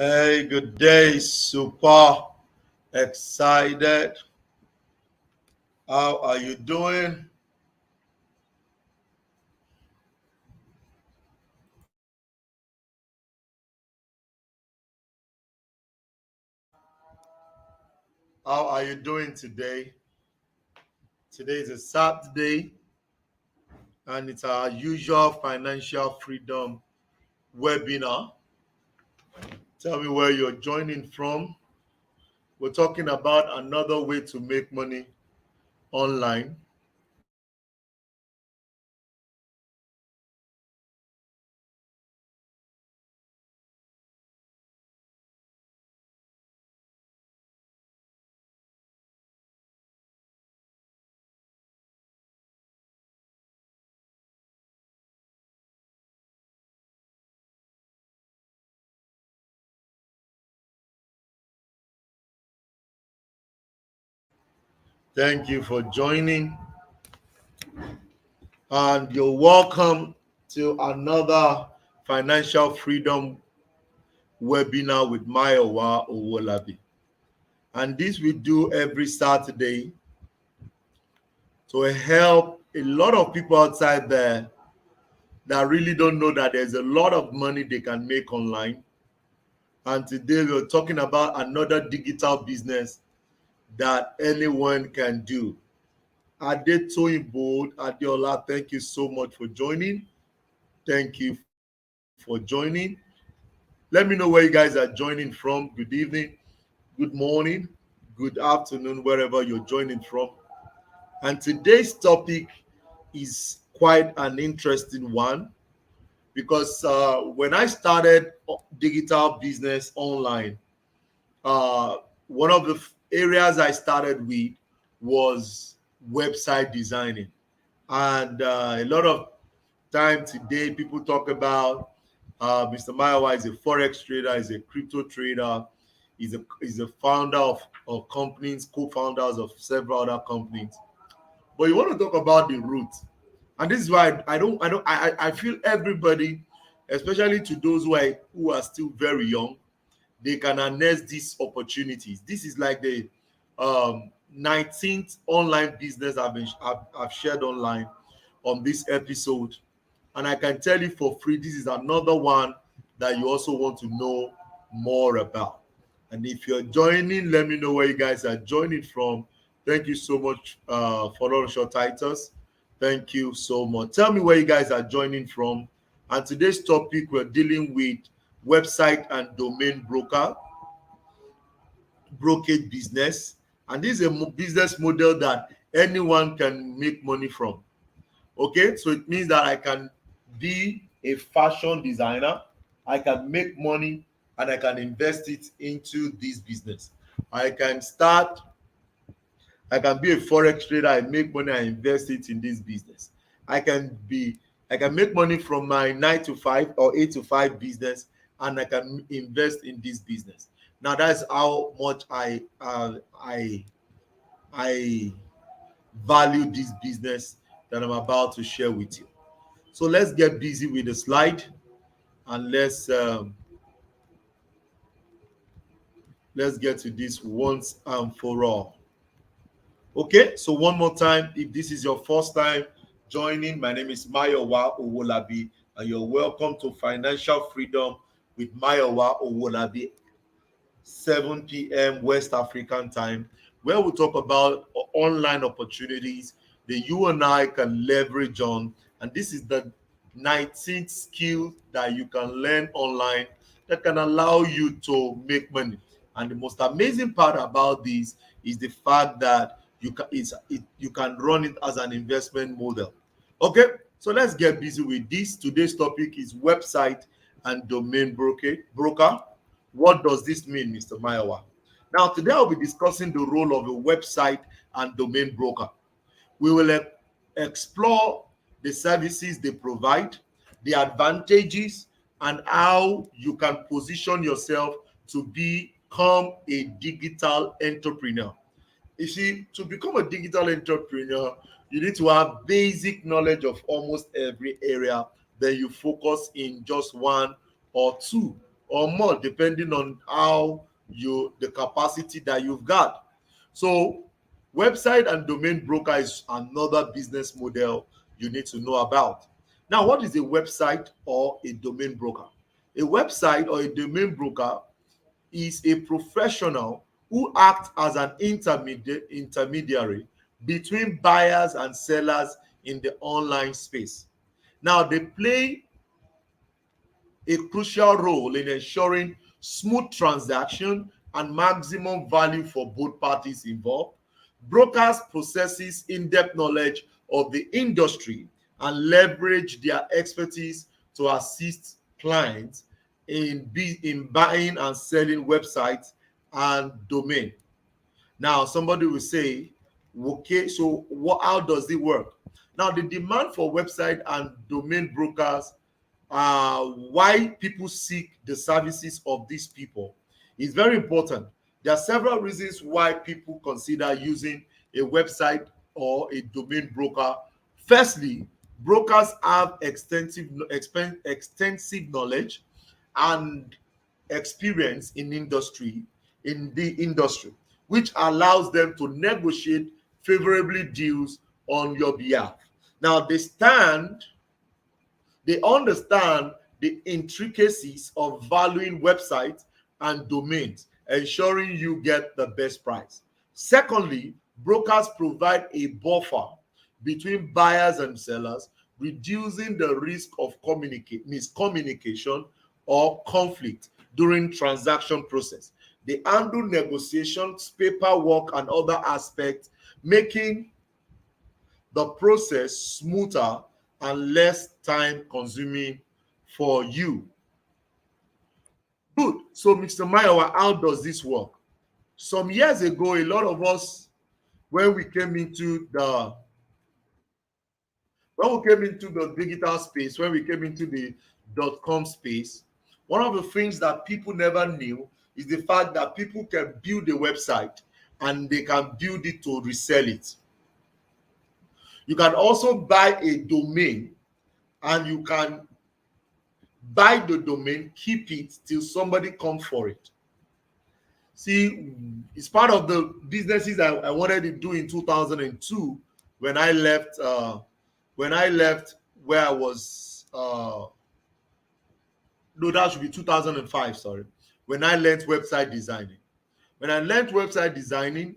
Hey, good day. Super excited. How are you doing? How are you doing today? Today is a Saturday and it's our usual financial freedom webinar. Tell me where you're joining from. We're talking about another way to make money online. Thank you for joining, and you're welcome to another financial freedom webinar with Mayowa Owolabi. And this we do every Saturday to help a lot of people outside there that really don't know that there's a lot of money they can make online. And today we're talking about another digital business that anyone can do. Adetoyinbo Adeola, thank you so much for joining. Thank you for joining. Let me know where you guys are joining from. Good evening, good morning, good afternoon, wherever you're joining from. And today's topic is quite an interesting one because when I started digital business online, uh, one of the areas I started with was website designing. And a lot of time today, people talk about Mr. Mayowa is a forex trader, is a crypto trader, is a founder of companies, co-founders of several other companies. But you want to talk about the root, and this is why I feel everybody, especially to those who are still very young, they can harness these opportunities. This is like the 19th online business I've shared online on this episode, and I can tell you for free, this is another one that you also want to know more about. And if you're joining, let me know where you guys are joining from. Thank you so much for all of your titles. Thank you so much. Tell me where you guys are joining from. And today's topic, we're dealing with website and domain brokerage business. And this is a business model that anyone can make money from. Okay, so it means that I can be a fashion designer, I can make money, and I can invest it into this business. I can start, I can be a forex trader, I make money, I invest it in this business. I can be, I can make money from my 9 to 5 or 8 to 5 business, and I can invest in this business. Now that's how much I value this business that I'm about to share with you. So let's get busy with the slide, and let's get to this once and for all. Okay, so one more time, if this is your first time joining, my name is Mayowa Owolabi, and you're welcome to Financial Freedom with Mayowa Owolabi, 7 p.m. West African time, where we talk about online opportunities that you and I can leverage on. And this is the 19th skill that you can learn online that can allow you to make money. And the most amazing part about this is the fact that you can run it as an investment model. Okay, so let's get busy with this. Today's topic is website and domain broker. What does this mean, Mr. Mayowa? Now, today I'll be discussing the role of a website and domain broker. We will explore the services they provide, the advantages, and how you can position yourself to become a digital entrepreneur. You see, to become a digital entrepreneur, you need to have basic knowledge of almost every area. Then you focus in just one or two or more, depending on how the capacity that you've got. So website and domain broker is another business model you need to know about. Now, what is a website or a domain broker? A website or a domain broker is a professional who acts as an intermediary between buyers and sellers in the online space. Now, they play a crucial role in ensuring smooth transaction and maximum value for both parties involved. Brokers possesses in-depth knowledge of the industry and leverage their expertise to assist clients in buying and selling websites and domain. Now, somebody will say, okay, so how does it work? Now, the demand for website and domain brokers, why people seek the services of these people is very important. There are several reasons why people consider using a website or a domain broker. Firstly, brokers have extensive knowledge and experience in the industry, which allows them to negotiate favorably deals on your behalf. Now, they understand the intricacies of valuing websites and domains, ensuring you get the best price. Secondly, brokers provide a buffer between buyers and sellers, reducing the risk of miscommunication or conflict during transaction process. They handle negotiations, paperwork, and other aspects, making the process smoother and less time consuming for you. Good. So, Mr. Mayowa, how does this work? Some years ago, a lot of us, when we came into the digital space, when we came into the .com space, one of the things that people never knew is the fact that people can build a website and they can build it to resell it. You can also buy a domain and you can buy the domain, keep it till somebody comes for it. See, it's part of the businesses I wanted to do in 2002 when I left where I was no, that should be 2005, sorry. When I learned website designing. When I learned website designing,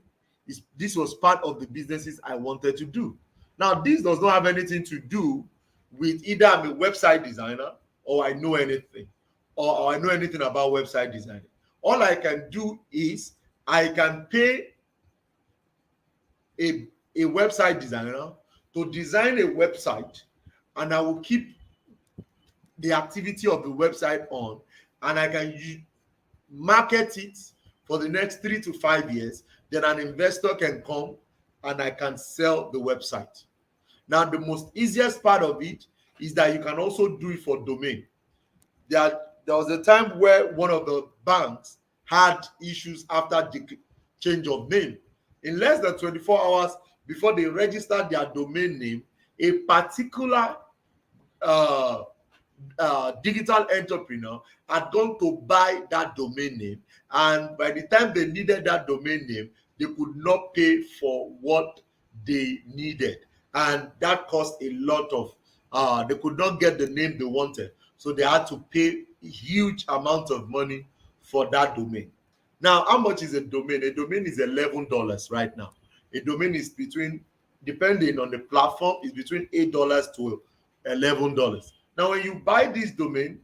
this was part of the businesses I wanted to do. Now, this does not have anything to do with either I'm a website designer or I know anything, or I know anything about website designing. All I can do is I can pay a website designer to design a website, and I will keep the activity of the website on, and I can market it for the next 3 to 5 years. Then an investor can come and I can sell the website. Now, the most easiest part of it is that you can also do it for domain. There was a time where one of the banks had issues after the change of name. In less than 24 hours before they registered their domain name, a particular digital entrepreneur had gone to buy that domain name, and by the time they needed that domain name, they could not pay for what they needed, and that cost a lot of they could not get the name they wanted, so they had to pay a huge amount of money for that domain. Now, how much is a domain? A domain is $11 right now. A domain is between, depending on the platform, is between $8 to $11. Now, when you buy this domain,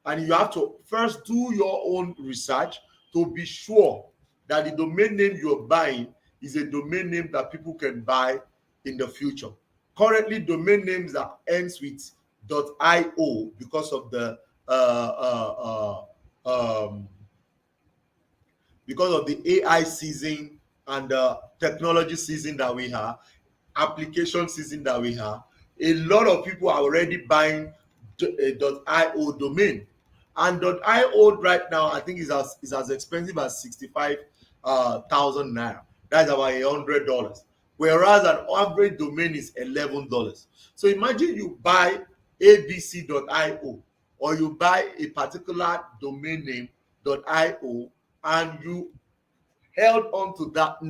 and you have to first do your own research to be sure that the domain name you're buying is a domain name that people can buy in the future. Currently, domain names that ends with .io because of the AI season and the technology season that we have, application season that we have. A lot of people are already buying a .io domain, and .io right now I think is as expensive as 65,000 naira. That's about $100, whereas an average domain is $11. So imagine you buy abc.io or you buy a particular domain name .io, and you held on to that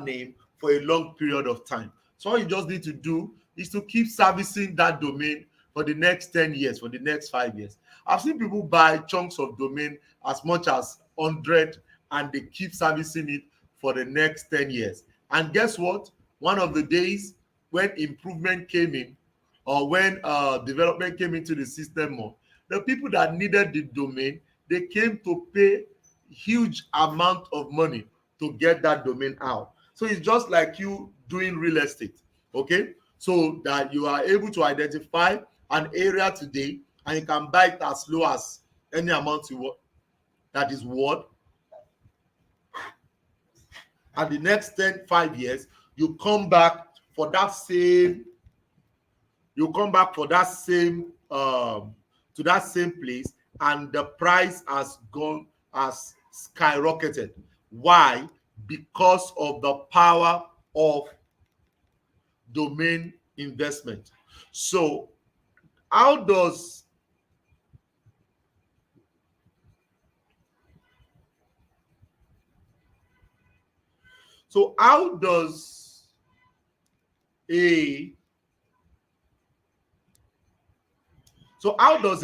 name for a long period of time. So all you just need to do is to keep servicing that domain for the next 10 years, for the next 5 years. I've seen people buy chunks of domain as much as 100, and they keep servicing it for the next 10 years. And guess what? One of the days when improvement came in, or when development came into the system more, the people that needed the domain, they came to pay huge amount of money to get that domain out. So it's just like you doing real estate, okay? So that you are able to identify an area today, and you can buy it as low as any amount you want that is worth. And the next 5 years, you come back for that same to that same place, and the price has skyrocketed. Why? Because of the power of domain investment. So how does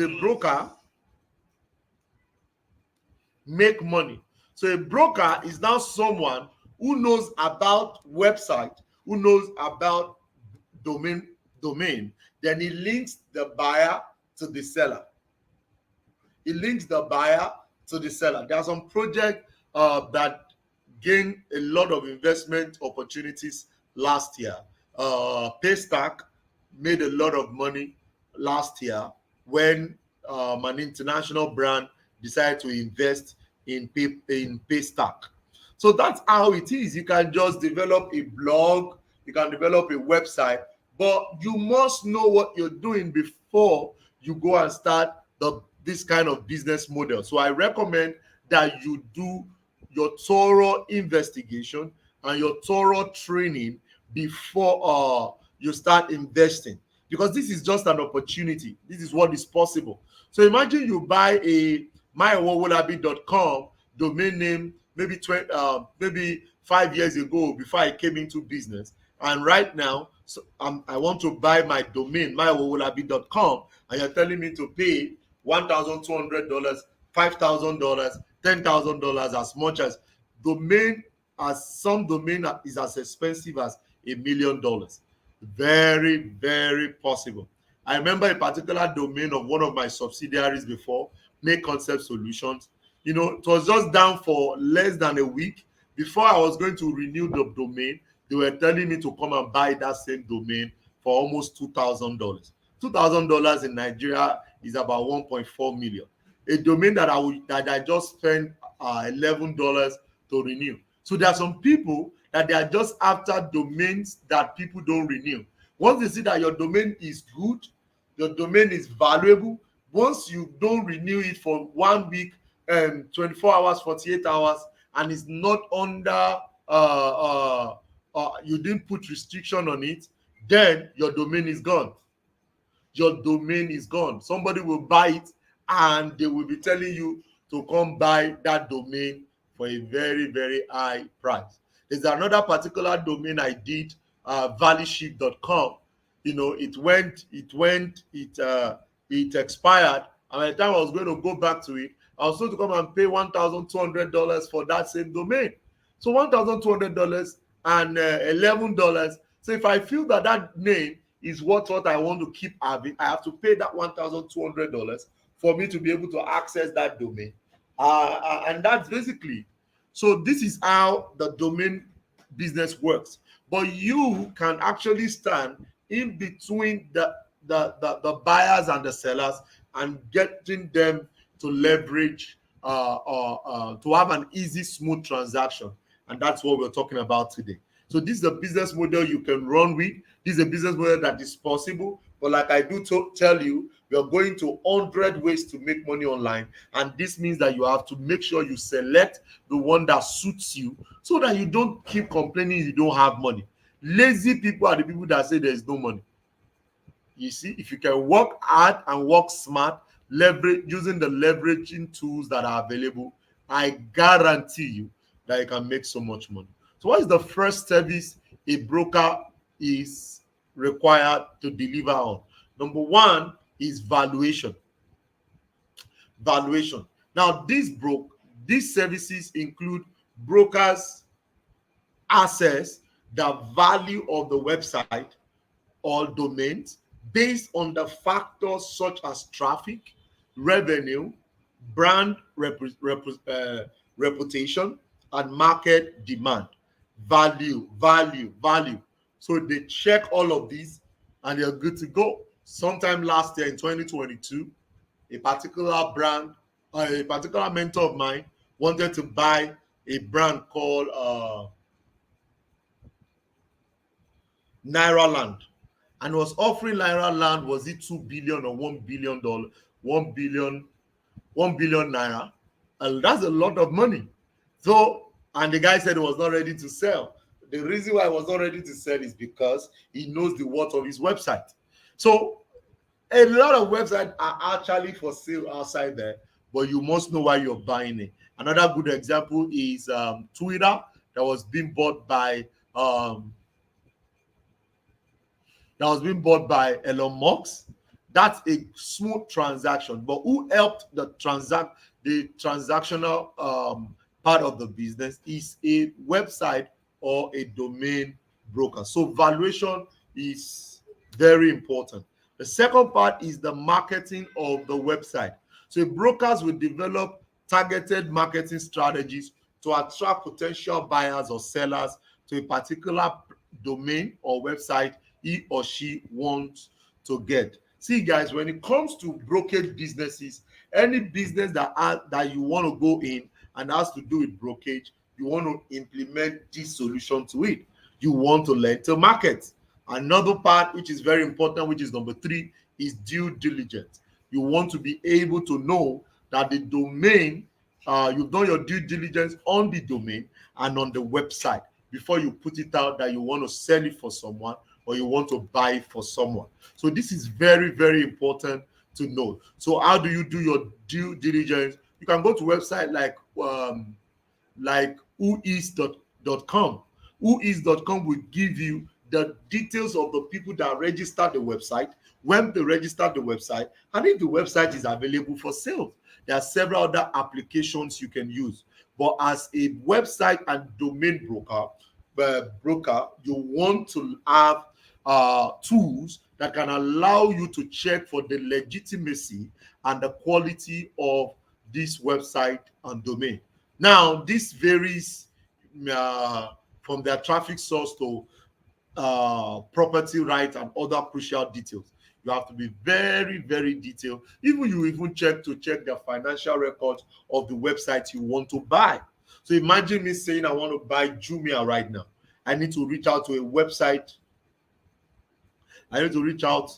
a broker make money? So a broker is now someone who knows about website, who knows about domain. Then he links the buyer to the seller. There are some projects that gained a lot of investment opportunities last year. Paystack made a lot of money last year when an international brand decided to invest in Paystack. So that's how it is. You can just develop a blog, you can develop a website, but you must know what you're doing before you go and start this kind of business model. So I recommend that you do your thorough investigation and your thorough training before you start investing, because this is just an opportunity. This is what is possible. So imagine you buy a Owolabi.com domain name maybe 5 years ago, before I came into business, and right now I want to buy my domain Owolabi.com, and you're telling me to pay $1,200, $5,000, $10,000, as much as some domain is as expensive as $1 million. Very, very possible. I remember a particular domain of one of my subsidiaries before, Make Concept Solutions. It was just down for less than a week. Before I was going to renew the domain, they were telling me to come and buy that same domain for almost $2,000. $2,000 in Nigeria is about 1.4 million. A domain that I just spent $11 to renew. So there are some people that they are just after domains that people don't renew. Once they see that your domain is good, your domain is valuable, once you don't renew it for 1 week, 24 hours, 48 hours, and it's not under you didn't put restriction on it, then your domain is gone. Somebody will buy it, and they will be telling you to come buy that domain for a very, very high price. There's another particular domain I did, valleyship.com. It expired, and by the time I was going to go back to it, I was supposed to come and pay $1,200 for that same domain. So $1,200 and $11. So if I feel that name is what I want to keep having, I have to pay that $1,200 for me to be able to access that domain. And that's basically. So this is how the domain business works. But you can actually stand in between the buyers and the sellers, and getting them to leverage to have an easy, smooth transaction. And that's what we're talking about today. So this is a business model you can run with. This is a business model that is possible. But like I do tell you, we are going to 100 ways to make money online. And this means that you have to make sure you select the one that suits you, so that you don't keep complaining you don't have money. Lazy people are the people that say there is no money. You see, if you can work hard and work smart, leverage using the leveraging tools that are available, I guarantee you that you can make so much money. So what is the first service a broker is required to deliver on? Number one is valuation. Valuation. Now, these services include brokers assess the value of the website or domains based on the factors such as traffic, revenue, brand reputation, and market demand. Value. So they check all of these and they're good to go. Sometime last year in 2022, a particular brand, a particular mentor of mine wanted to buy a brand called Naira Land, and was offering Naira Land, was it 2 billion or $1 billion, 1 billion naira, and that's a lot of money. So, and the guy said he was not ready to sell. The reason why he was not ready to sell is because he knows the worth of his website. So a lot of websites are actually for sale outside there, but you must know why you're buying it. Another good example is Twitter, that was being bought by Elon Musk. That's a smooth transaction. But who helped the transactional part of the business is a website or a domain broker. So valuation is very important. The second part is the marketing of the website. So brokers will develop targeted marketing strategies to attract potential buyers or sellers to a particular domain or website he or she wants to get. See, guys, when it comes to brokerage businesses, any business that you want to go in and has to do with brokerage, you want to implement this solution to it. You want to learn to market. Another part which is very important, which is number 3, is due diligence. You want to be able to know that the domain, you've done your due diligence on the domain and on the website before you put it out that you want to sell it for someone or you want to buy it for someone. So this is very, very important to know. So how do you do your due diligence? You can go to website like whois.com. Whois.com will give you the details of the people that registered the website, when they registered the website, and if the website is available for sale. There are several other applications you can use. But as a website and domain broker, you want to have tools that can allow you to check for the legitimacy and the quality of this website and domain. Now, this varies from their traffic source to property rights and other crucial details. You have to be very, very detailed. You check the financial records of the website you want to buy. So imagine me saying I want to buy Jumia right now. I need to reach out to a website. I need to reach out.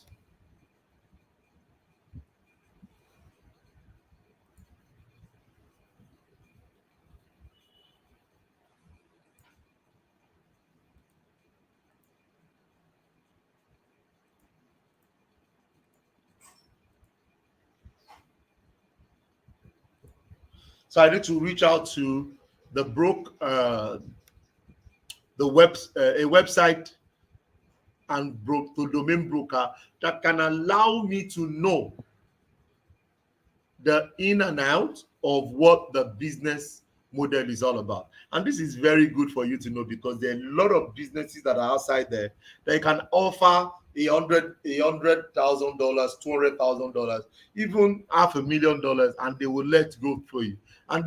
So I need to reach out to the a website and the domain broker that can allow me to know the in and out of what the business model is all about. And this is very good for you to know because there are a lot of businesses that are outside there that can offer $100,000, $200,000, even $500,000, and they will let go for you. And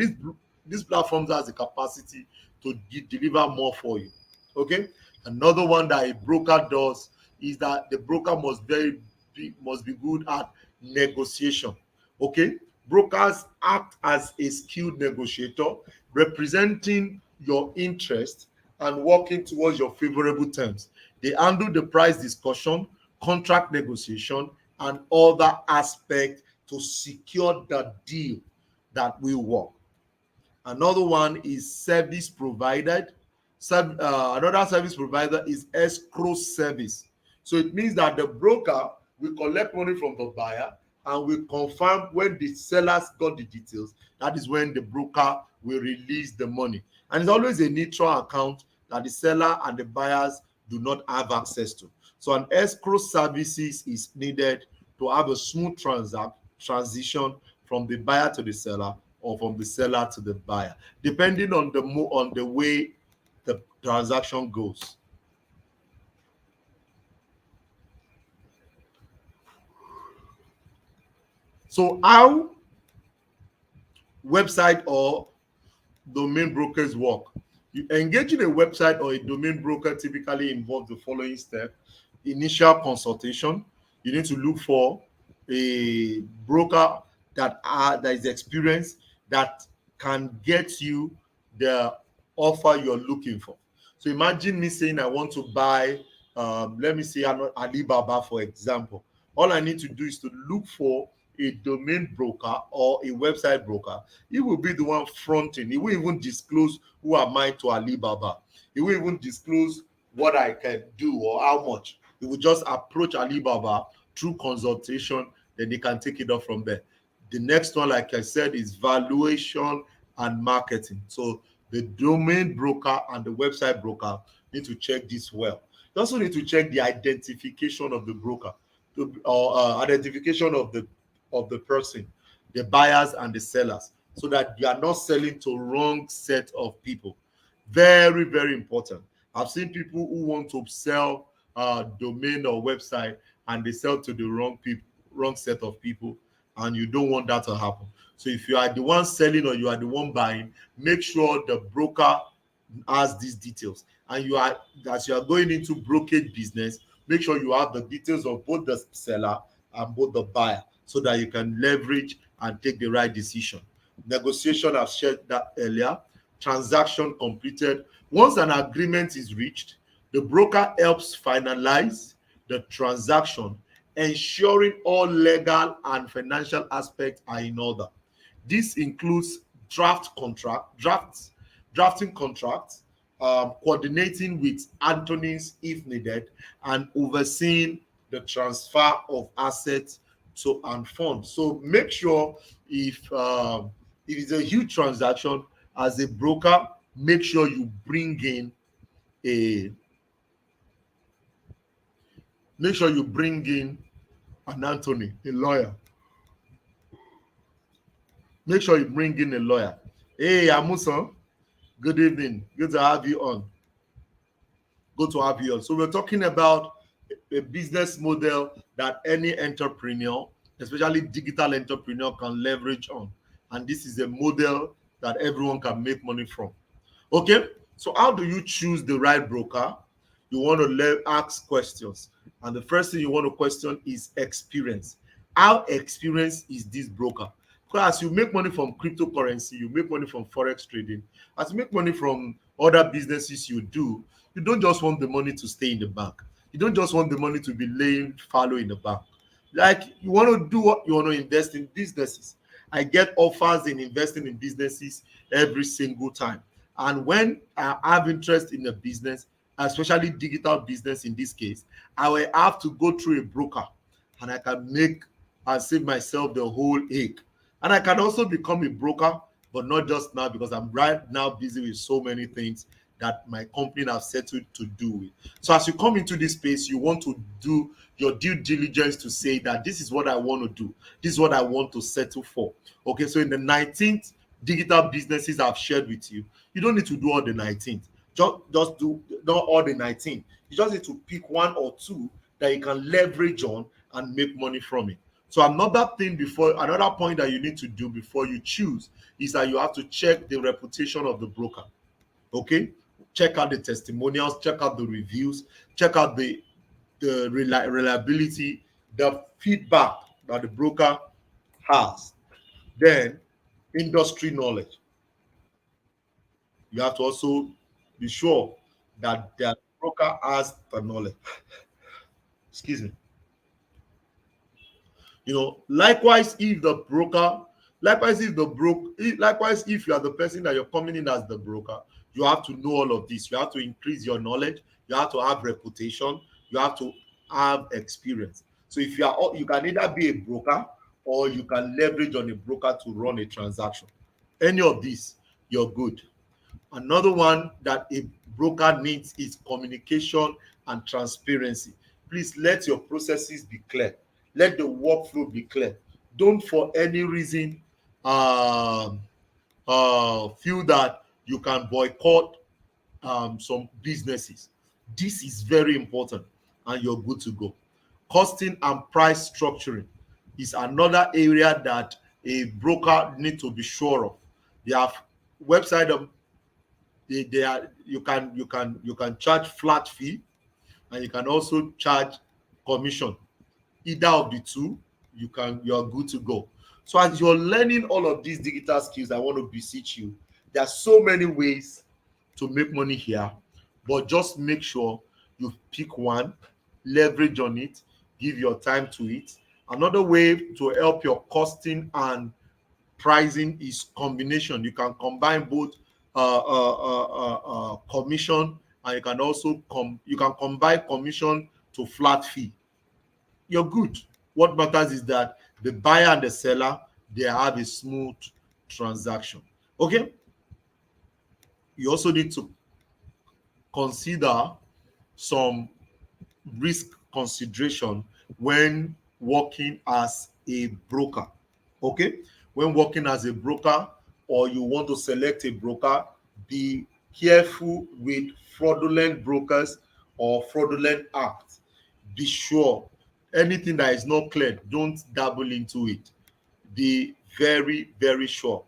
these platforms has the capacity to deliver more for you. Okay. Another one that a broker does is that the broker must be good at negotiation. Okay. Brokers act as a skilled negotiator, representing your interest and working towards your favorable terms. They handle the price discussion, contract negotiation, and other aspects to secure the deal that will work. Another one is service provided. Another service provider is escrow service. So it means that the broker will collect money from the buyer and will confirm when the sellers got the details. That is when the broker will release the money. And it's always a neutral account that the seller and the buyers do not have access to. So an escrow services is needed to have a smooth transition from the buyer to the seller, or from the seller to the buyer, depending on the way the transaction goes. So how website or domain brokers work? You engaging a website or a domain broker typically involves the following step: initial consultation. You need to look for a broker that is experienced, that can get you the offer you're looking for. So imagine me saying I want to buy, let me say Alibaba, for example. All I need to do is to look for a domain broker or a website broker. He will be the one fronting. He will even disclose who am I to Alibaba. He will even disclose what I can do or how much. He will just approach Alibaba through consultation, then they can take it up from there. The next one, like I said, is valuation and marketing. So the domain broker and the website broker need to check this well. You also need to check the identification of the broker, or identification of the person, the buyers and the sellers, so that you are not selling to wrong set of people. Very, very important. I've seen people who want to sell domain or website, and they sell to the wrong people, wrong set of people, and you don't want that to happen. So if you are the one selling or you are the one buying, make sure the broker has these details. And you are, as you are going into brokerage business, make sure you have the details of both the seller and both the buyer, so that you can leverage and take the right decision. Negotiation, I've shared that earlier. Transaction completed. Once an agreement is reached, the broker helps finalize the transaction, ensuring all legal and financial aspects are in order. This includes drafting contracts, coordinating with attorneys if needed, and overseeing the transfer of assets to and funds. So make sure if it's a huge transaction, as a broker, make sure you bring in a make sure you bring in an attorney, a lawyer. Make sure you bring in a lawyer. Hey, Amusan, good evening. Good to have you on. Good to have you on. So we're talking about a business model that any entrepreneur, especially digital entrepreneur, can leverage on. And this is a model that everyone can make money from. Okay, so how do you choose the right broker? You want to ask questions. And the first thing you want to question is experience. How experienced is this broker? Because as you make money from cryptocurrency, you make money from forex trading, as you make money from other businesses you do, you don't just want the money to stay in the bank. You don't just want the money to be laying fallow in the bank. Like, you want to do what you want to invest in businesses. I get offers in investing in businesses every single time. And when I have interest in a business, especially digital business in this case, I will have to go through a broker, and I can make and save myself the whole ache. And I can also become a broker, but not just now, because I'm right now busy with so many things that my company have settled to do with. So as you come into this space, you want to do your due diligence to say that this is what I want to do. This is what I want to settle for. Okay, so in the 19th digital businesses I've shared with you, you don't need to do all the 19th. Just do not all the 19. You just need to pick one or two that you can leverage on and make money from it. So another point that you need to do before you choose is that you have to check the reputation of the broker. Okay, check out the testimonials, check out the reviews, check out the reliability, the feedback that the broker has. Then industry knowledge. You have to also be sure that the broker has the knowledge. Excuse me. Likewise, if you are the person that you're coming in as the broker, you have to know all of this. You have to increase your knowledge. You have to have reputation. You have to have experience. So if you can either be a broker or you can leverage on a broker to run a transaction. Any of these, you're good. Another one that a broker needs is communication and transparency. Please let your processes be clear. Let the workflow be clear. Don't for any reason um, feel that you can boycott some businesses. This is very important, and you're good to go. Costing and price structuring is another area that a broker need to be sure of. They have website they are you can charge flat fee, and you can also charge commission. Either of the two, you're good to go. So as you're learning all of these digital skills, I want to beseech you, there are so many ways to make money here, but just make sure you pick one, leverage on it, give your time to it. Another way to help your costing and pricing is combination. You can combine both commission, and you can combine commission to flat fee. You're good. What matters is that the buyer and the seller, they have a smooth transaction. Okay. You also need to consider some risk consideration when working as a broker. Okay. When working as a broker, or you want to select a broker, be careful with fraudulent brokers or fraudulent acts. Be sure anything that is not clear, don't dabble into it. Be very, very sure.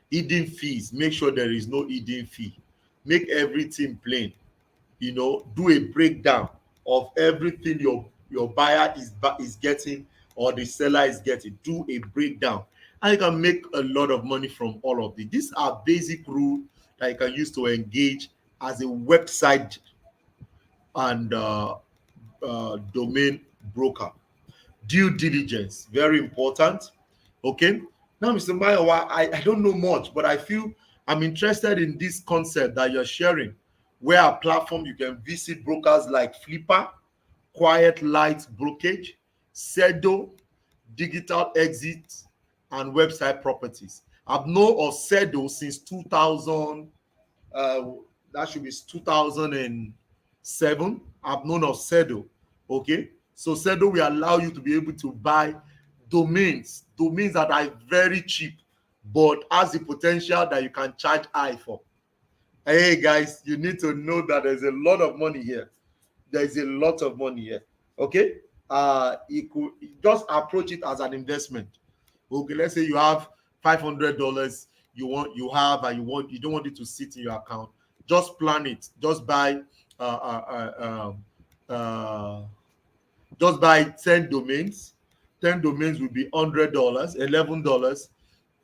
Hidden fees, make sure there is no hidden fee. Make everything plain. Do a breakdown of everything your buyer is getting, or the seller is getting. Do a breakdown, and you can make a lot of money from all of this. These are basic rules that you can use to engage as a website and domain broker. Due diligence, very important. Okay. Now, Mr. Mayowa, I don't know much, but I feel I'm interested in this concept that you're sharing, where a platform you can visit brokers like Flipper, Quiet Light Brokerage, Sedo, Digital Exit, and Website Properties. I've known of Sedo since 2000. uh, that should be 2007. I've known of Sedo. Okay. So Sedo will allow you to be able to buy domains that are very cheap, but has the potential that you can charge high for. Hey guys, you need to know that there's a lot of money here. There's a lot of money here. Okay. You could just approach it as an investment. Okay, let's say you have $500 you don't want it to sit in your account. Just plan it. Just buy 10 domains. 10 domains will be $100, $11.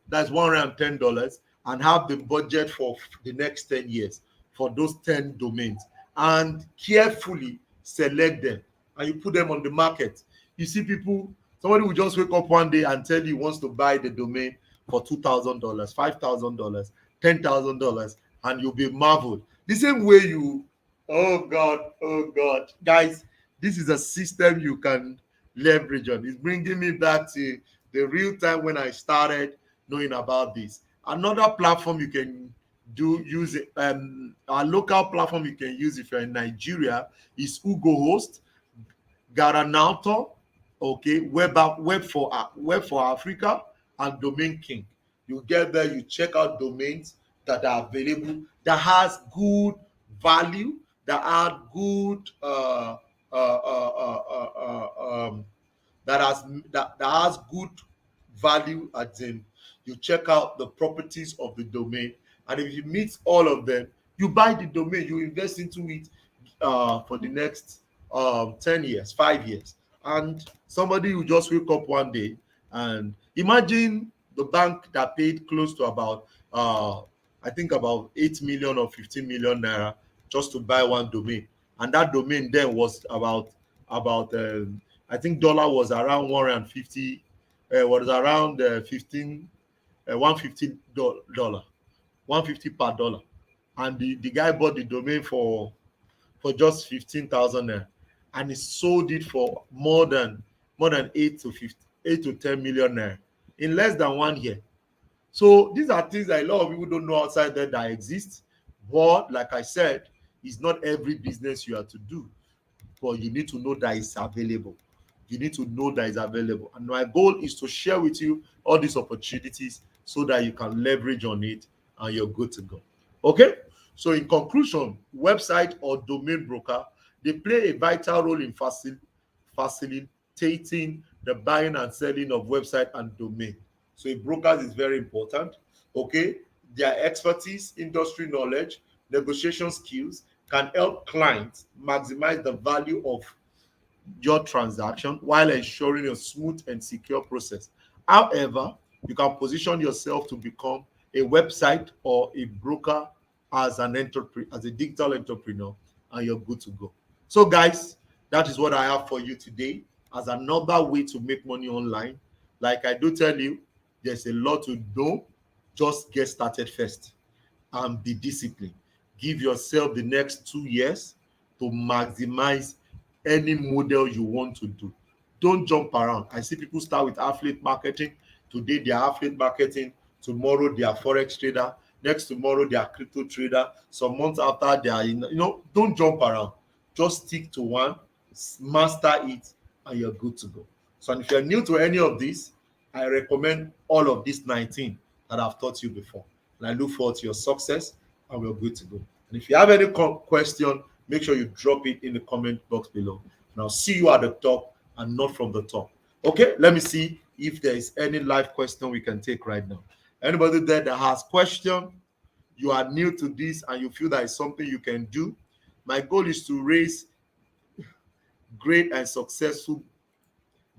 That's $110, and have the budget for the next 10 years for those 10 domains, and carefully select them, and you put them on the market. You see people, somebody will just wake up one day and tell you he wants to buy the domain for $2,000, $5,000, $10,000, and you'll be marveled. The same way oh God, guys, this is a system you can leverage on. It's bringing me back to the real time when I started knowing about this. Another platform you can use it, a local platform you can use if you're in Nigeria is Ugo Host, Garanauto, okay, Web for Africa, and Domain King. You get there, you check out domains that are available, that has good value, that are good that has good value. As in, you check out the properties of the domain, and if you meet all of them, you buy the domain, you invest into it for the next 10 years, 5 years. And somebody will just wake up one day, and imagine the bank that paid close to about I think about 8 million or 15 million naira just to buy one domain. And that domain then was about I think dollar was around 150, was around 15 $150, 150 per dollar. And the guy bought the domain for just 15,000 naira, and he sold it for more than 8 to 10 million naira. in less than 1 year. So these are things that a lot of people don't know outside there that exist. But like I said, it's not every business you have to do, but you need to know that it's available. You need to know that it's available. And my goal is to share with you all these opportunities so that you can leverage on it and you're good to go. Okay? So, in conclusion, website or domain broker, they play a vital role in facilitating the buying and selling of website and domain. So, a broker is very important. Okay? Their expertise, industry knowledge, negotiation skills can help clients maximize the value of your transaction while ensuring a smooth and secure process. However, you can position yourself to become a website or a broker as an entrepreneur, as a digital entrepreneur, and you're good to go. So, guys, that is what I have for you today as another way to make money online. Like I do tell you, there's a lot to do. Just get started first and be disciplined. Give yourself the next 2 years to maximize any model you want to do. Don't jump around. I see people start with affiliate marketing. Today they are affiliate marketing. Tomorrow they are forex trader. Next tomorrow they are crypto trader. Some months after they are don't jump around. Just stick to one, master it, and you're good to go. So and if you're new to any of this, I recommend all of these 19 that I've taught you before. And I look forward to your success, and we're good to go. And if you have any question, make sure you drop it in the comment box below. And I'll see you at the top and not from the top. Okay, let me see if there is any live question we can take right now. Anybody there that has question, you are new to this and you feel that it's something you can do. My goal is to raise great and successful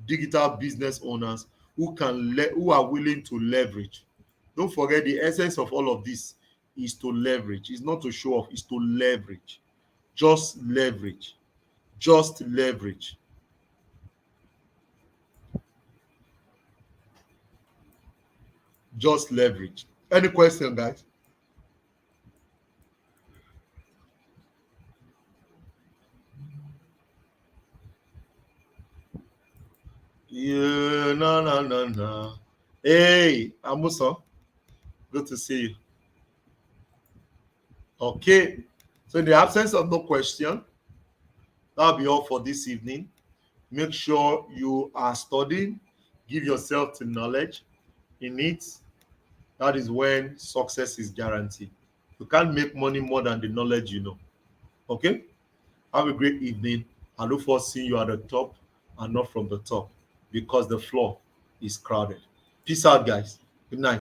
digital business owners who are willing to leverage. Don't forget, the essence of all of this is to leverage. It's not to show off, it's to leverage. Just leverage. Just leverage. Just leverage. Any question, guys? Yeah, no, no, no, no. Hey, Amuso, good to see you. Okay, so in the absence of no question, that'll be all for this evening. Make sure you are studying, give yourself the knowledge in it. That is when success is guaranteed. You can't make money more than the knowledge you know. Okay? Have a great evening. I look forward to seeing you at the top and not from the top because the floor is crowded. Peace out, guys. Good night.